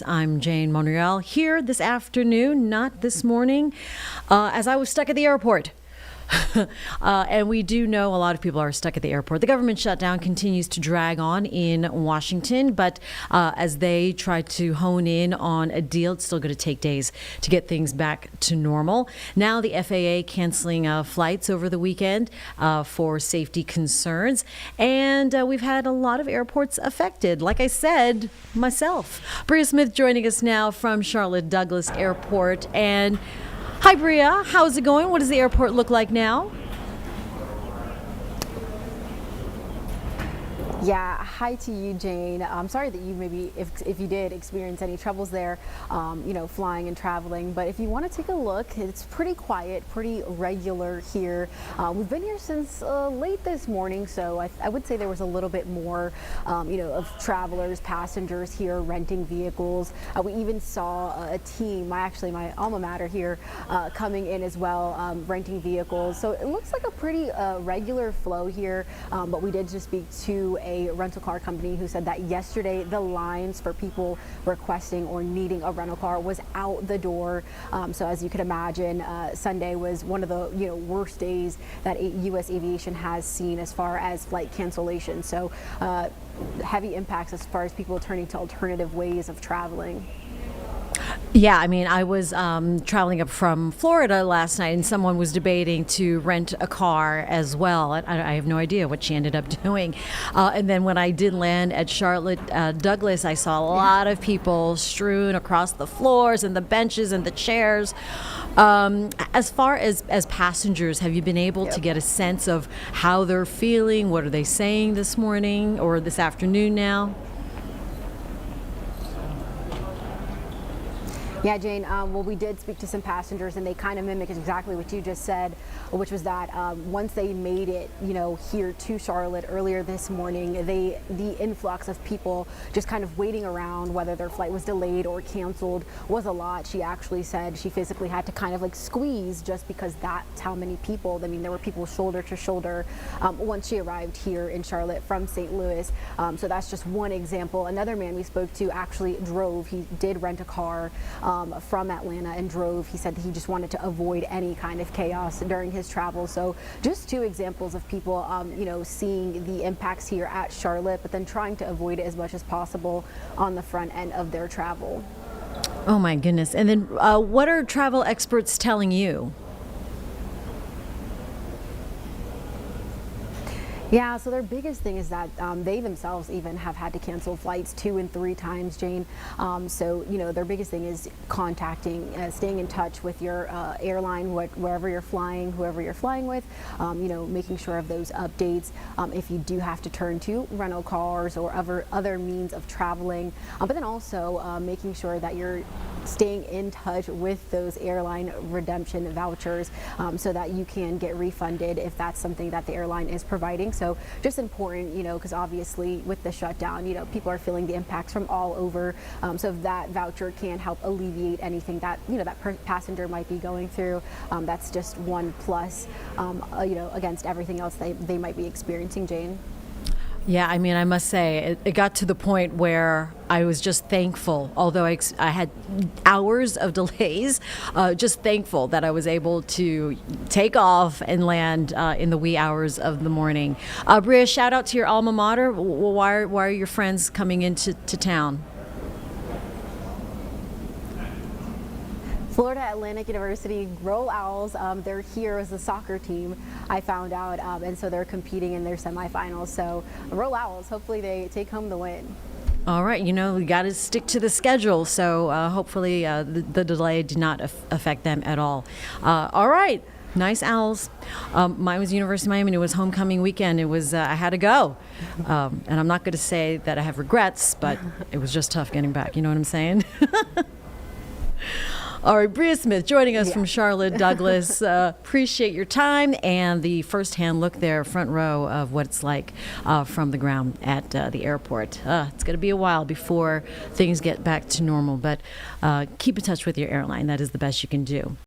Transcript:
I'm Jane Monreal here this afternoon, not this morning, as I was stuck at the airport. And we do know a lot of people are stuck at the airport. The government shutdown continues to drag on in Washington, but as they try to hone in on a deal, it's still going to take days to get things back to normal. Now the FAA canceling flights over the weekend for safety concerns, and we've had a lot of airports affected. Like I said, myself. Bria Smith joining us now from Charlotte Douglas Airport. And hi, Bria. How's it going? What does the airport look like now? Yeah, hi to you, Jane. I'm sorry that you maybe, if you did experience any troubles there, flying and traveling. But if you want to take a look, it's pretty quiet, pretty regular here. We've been here since late this morning, so I would say there was a little bit more, of travelers, passengers here renting vehicles. We even saw a team, my alma mater here, coming in as well, renting vehicles. So it looks like a pretty regular flow here, but we did just speak to a rental car company who said that yesterday the lines for people requesting or needing a rental car was out the door. So as you could imagine, Sunday was one of the worst days that U.S. aviation has seen as far as flight cancellations. So heavy impacts as far as people turning to alternative ways of traveling. Yeah, I mean, I was traveling up from Florida last night, and someone was debating to rent a car as well. I have no idea what she ended up doing. And then when I did land at Charlotte Douglas, I saw a lot of people strewn across the floors and the benches and the chairs. As far as passengers, have you been able to get a sense of how they're feeling? What are they saying this morning or this afternoon now? Yeah, Jane, well, we did speak to some passengers, and they kind of mimic exactly what you just said, which was that once they made it, here to Charlotte earlier this morning, the influx of people just kind of waiting around, whether their flight was delayed or canceled, was a lot. She actually said she physically had to kind of squeeze just because that's how many people. I mean, there were people shoulder to shoulder once she arrived here in Charlotte from St. Louis. So that's just one example. Another man we spoke to actually drove. He did rent a car from Atlanta and drove. He said that he just wanted to avoid any kind of chaos during his travel. So just two examples of people, seeing the impacts here at Charlotte, but then trying to avoid it as much as possible on the front end of their travel. Oh my goodness. And then what are travel experts telling you? Yeah, so their biggest thing is that they themselves even have had to cancel flights 2 and 3 times, Jane. So, their biggest thing is contacting, staying in touch with your airline, wherever you're flying, whoever you're flying with, making sure of those updates. If you do have to turn to rental cars or other means of traveling, but then also making sure that you're staying in touch with those airline redemption vouchers so that you can get refunded if that's something that the airline is providing. So just important, because obviously with the shutdown, people are feeling the impacts from all over. So if that voucher can help alleviate anything that, that passenger might be going through, that's just one plus, against everything else they might be experiencing, Jane. Yeah, I mean, I must say, it got to the point where I was just thankful, although I had hours of delays, just thankful that I was able to take off and land in the wee hours of the morning. Bria, shout out to your alma mater. Why are your friends coming into town? Florida Atlantic University Roll Owls, they're here as a soccer team, I found out, and so they're competing in their semifinals. So Roll Owls, hopefully they take home the win. All right, we got to stick to the schedule, so hopefully the delay did not affect them at all. All right. Nice Owls. Mine was University of Miami, and it was homecoming weekend. It was I had to go, and I'm not going to say that I have regrets, but it was just tough getting back. You know what I'm saying? All right, Bria Smith joining us from Charlotte Douglas. Appreciate your time and the firsthand look there, front row of what it's like from the ground at the airport. It's going to be a while before things get back to normal, but keep in touch with your airline. That is the best you can do.